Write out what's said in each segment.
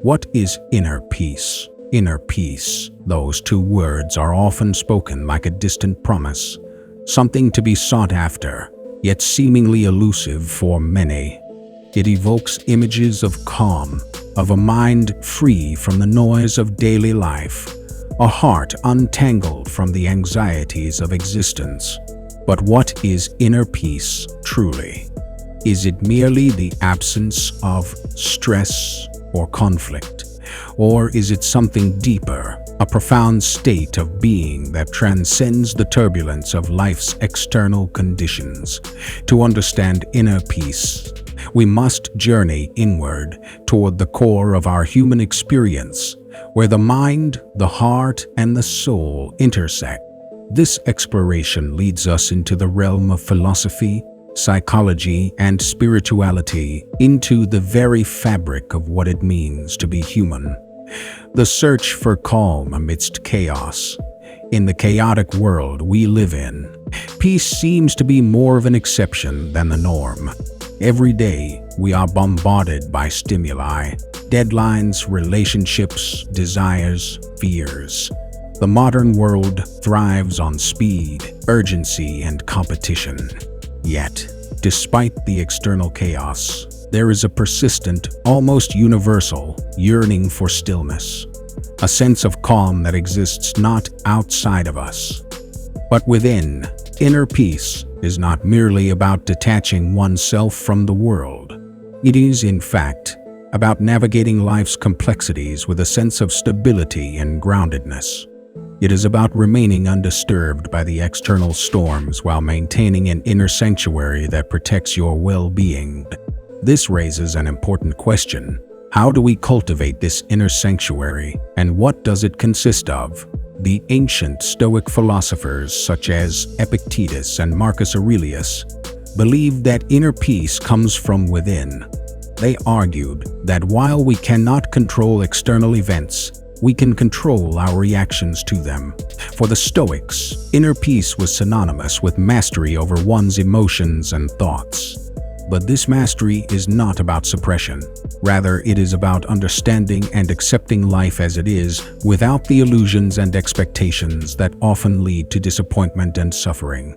What is inner peace? Inner peace. Those two words are often spoken like a distant promise, something to be sought after, yet seemingly elusive for many. It evokes images of calm, of a mind free from the noise of daily life, a heart untangled from the anxieties of existence. But what is inner peace truly? Is it merely the absence of stress or conflict? Or is it something deeper, a profound state of being that transcends the turbulence of life's external conditions? To understand inner peace, we must journey inward toward the core of our human experience, where the mind, the heart, and the soul intersect. This exploration leads us into the realm of philosophy, psychology, and spirituality, into the very fabric of what it means to be human. The search for calm amidst chaos. In the chaotic world we live in, peace seems to be more of an exception than the norm. Every day, we are bombarded by stimuli, deadlines, relationships, desires, fears. The modern world thrives on speed, urgency, and competition. Yet, despite the external chaos, there is a persistent, almost universal, yearning for stillness, a sense of calm that exists not outside of us, but within. Inner peace is not merely about detaching oneself from the world. It is, in fact, about navigating life's complexities with a sense of stability and groundedness. It is about remaining undisturbed by the external storms while maintaining an inner sanctuary that protects your well-being. This raises an important question. How do we cultivate this inner sanctuary, and what does it consist of? The ancient Stoic philosophers such as Epictetus and Marcus Aurelius believed that inner peace comes from within. They argued that while we cannot control external events, we can control our reactions to them. For the Stoics, inner peace was synonymous with mastery over one's emotions and thoughts. But this mastery is not about suppression. Rather, it is about understanding and accepting life as it is, without the illusions and expectations that often lead to disappointment and suffering.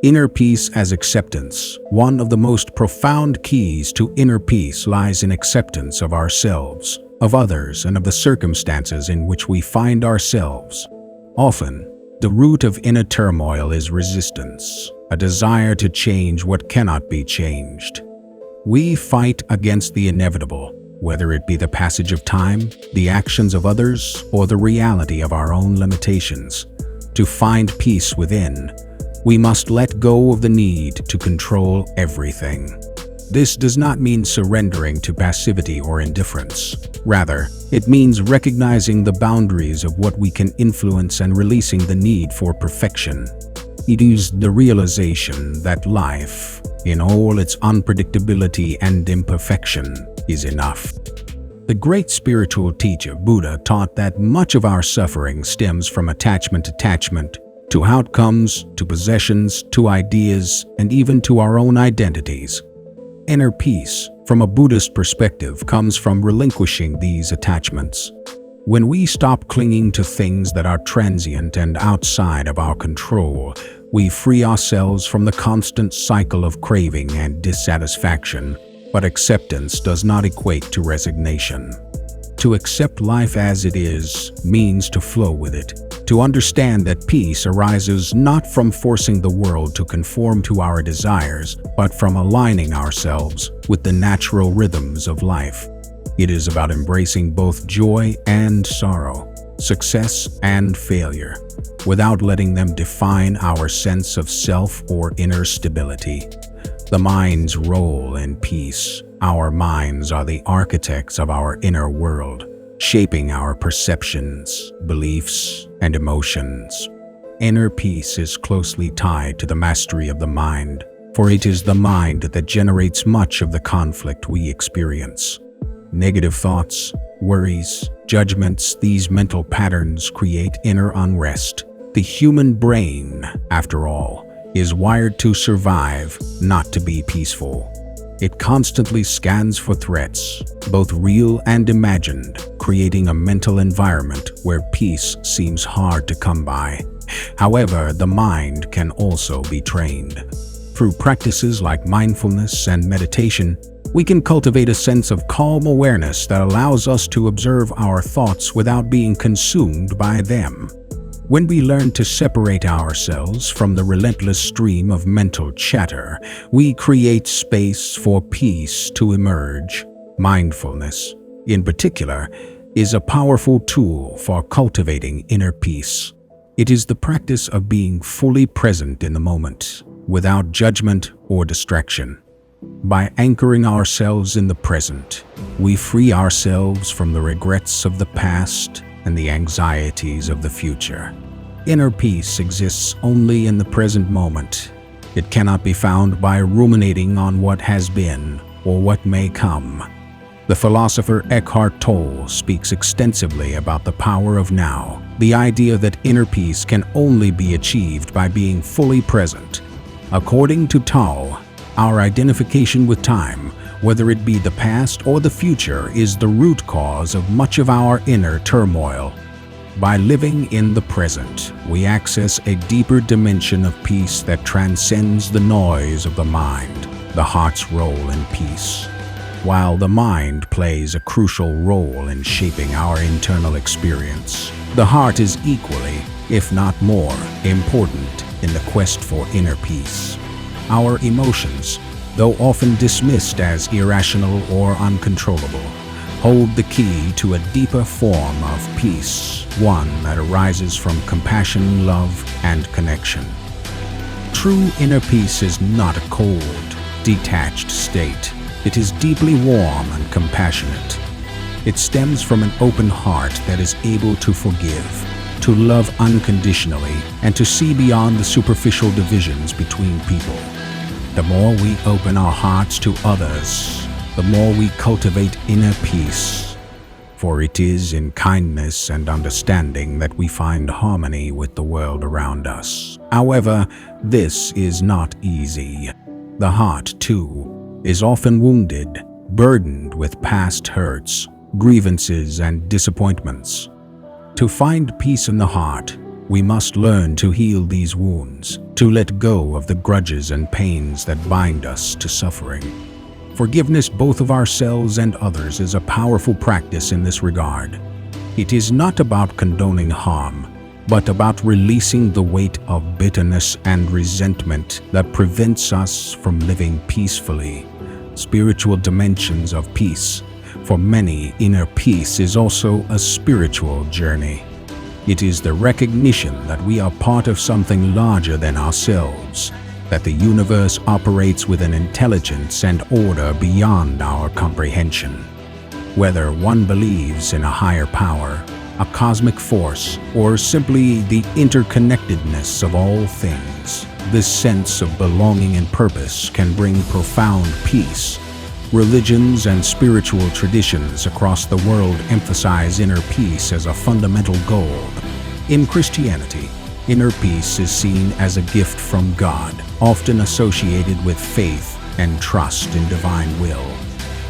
Inner peace as acceptance. One of the most profound keys to inner peace lies in acceptance of ourselves, of others, and of the circumstances in which we find ourselves. Often, the root of inner turmoil is resistance, a desire to change what cannot be changed. We fight against the inevitable, whether it be the passage of time, the actions of others, or the reality of our own limitations. To find peace within, we must let go of the need to control everything. This does not mean surrendering to passivity or indifference. Rather, it means recognizing the boundaries of what we can influence and releasing the need for perfection. It is the realization that life, in all its unpredictability and imperfection, is enough. The great spiritual teacher Buddha taught that much of our suffering stems from attachment to outcomes, to possessions, to ideas, and even to our own identities. Inner peace, from a Buddhist perspective, comes from relinquishing these attachments. When we stop clinging to things that are transient and outside of our control, we free ourselves from the constant cycle of craving and dissatisfaction. But acceptance does not equate to resignation. To accept life as it is means to flow with it, to understand that peace arises not from forcing the world to conform to our desires, but from aligning ourselves with the natural rhythms of life. It is about embracing both joy and sorrow, success and failure, without letting them define our sense of self or inner stability. The mind's role in peace. Our minds are the architects of our inner world, shaping our perceptions, beliefs, and emotions. Inner peace is closely tied to the mastery of the mind, for it is the mind that generates much of the conflict we experience. Negative thoughts, worries, judgments, these mental patterns create inner unrest. The human brain, after all, is wired to survive, not to be peaceful. It constantly scans for threats, both real and imagined, creating a mental environment where peace seems hard to come by. However, the mind can also be trained. Through practices like mindfulness and meditation, we can cultivate a sense of calm awareness that allows us to observe our thoughts without being consumed by them. When we learn to separate ourselves from the relentless stream of mental chatter, we create space for peace to emerge. Mindfulness, in particular, is a powerful tool for cultivating inner peace. It is the practice of being fully present in the moment, without judgment or distraction. By anchoring ourselves in the present, we free ourselves from the regrets of the past and the anxieties of the future. Inner peace exists only in the present moment. It cannot be found by ruminating on what has been or what may come. The philosopher Eckhart Tolle speaks extensively about the power of now, the idea that inner peace can only be achieved by being fully present. According to Tolle, our identification with time, whether it be the past or the future, is the root cause of much of our inner turmoil. By living in the present, we access a deeper dimension of peace that transcends the noise of the mind, the heart's role in peace. While the mind plays a crucial role in shaping our internal experience, the heart is equally, if not more, important in the quest for inner peace. Our emotions, though often dismissed as irrational or uncontrollable, hold the key to a deeper form of peace, one that arises from compassion, love, and connection. True inner peace is not a cold, detached state. It is deeply warm and compassionate. It stems from an open heart that is able to forgive, to love unconditionally, and to see beyond the superficial divisions between people. The more we open our hearts to others, the more we cultivate inner peace. For it is in kindness and understanding that we find harmony with the world around us. However, this is not easy. The heart, too, is often wounded, burdened with past hurts, grievances, and disappointments. To find peace in the heart, we must learn to heal these wounds, to let go of the grudges and pains that bind us to suffering. Forgiveness both of ourselves and others is a powerful practice in this regard. It is not about condoning harm, but about releasing the weight of bitterness and resentment that prevents us from living peacefully. Spiritual dimensions of peace. For many, inner peace is also a spiritual journey. It is the recognition that we are part of something larger than ourselves, that the universe operates with an intelligence and order beyond our comprehension. Whether one believes in a higher power, a cosmic force, or simply the interconnectedness of all things, this sense of belonging and purpose can bring profound peace. Religions and spiritual traditions across the world emphasize inner peace as a fundamental goal. In Christianity, inner peace is seen as a gift from God, often associated with faith and trust in divine will.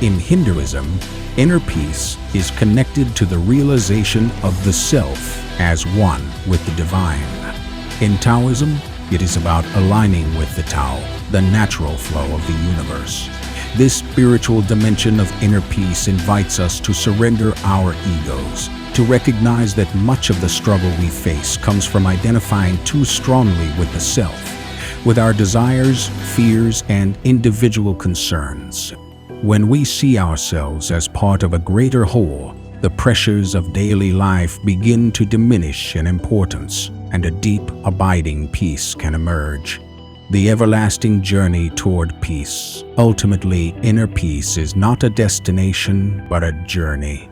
In Hinduism, inner peace is connected to the realization of the self as one with the divine. In Taoism, it is about aligning with the Tao, the natural flow of the universe. This spiritual dimension of inner peace invites us to surrender our egos, to recognize that much of the struggle we face comes from identifying too strongly with the self, with our desires, fears, and individual concerns. When we see ourselves as part of a greater whole, the pressures of daily life begin to diminish in importance, and a deep, abiding peace can emerge. The everlasting journey toward peace. Ultimately, inner peace is not a destination, but a journey.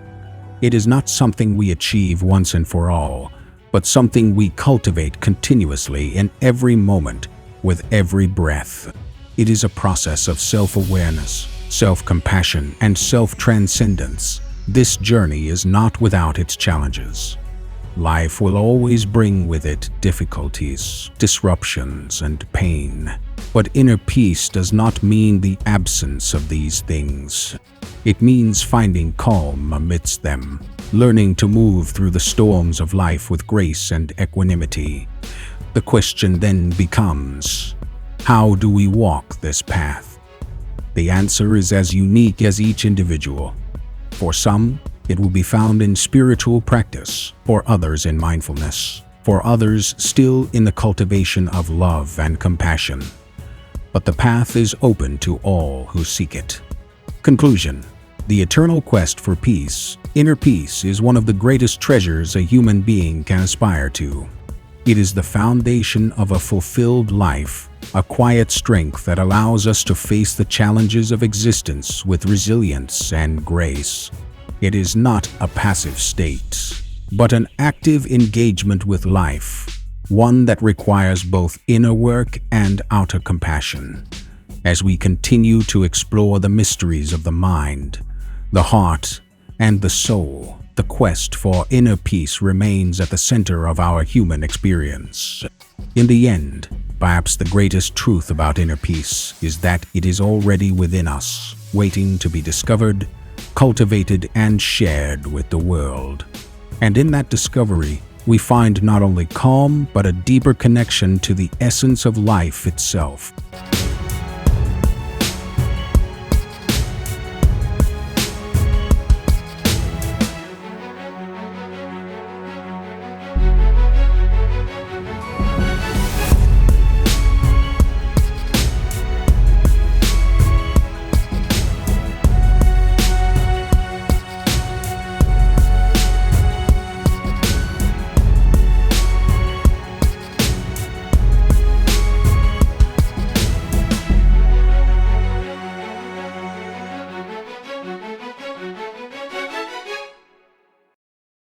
It is not something we achieve once and for all, but something we cultivate continuously in every moment, with every breath. It is a process of self-awareness, self-compassion, and self-transcendence. This journey is not without its challenges. Life will always bring with it difficulties, disruptions, and pain. But inner peace does not mean the absence of these things. It means finding calm amidst them, learning to move through the storms of life with grace and equanimity. The question then becomes, how do we walk this path? The answer is as unique as each individual. For some, it will be found in spiritual practice, for others in mindfulness, for others still in the cultivation of love and compassion. But the path is open to all who seek it. Conclusion: the eternal quest for peace, inner peace, is one of the greatest treasures a human being can aspire to. It is the foundation of a fulfilled life, a quiet strength that allows us to face the challenges of existence with resilience and grace. It is not a passive state, but an active engagement with life, one that requires both inner work and outer compassion. As we continue to explore the mysteries of the mind, the heart, and the soul, the quest for inner peace remains at the center of our human experience. In the end, perhaps the greatest truth about inner peace is that it is already within us, waiting to be discovered, cultivated, and shared with the world. And in that discovery, we find not only calm, but a deeper connection to the essence of life itself.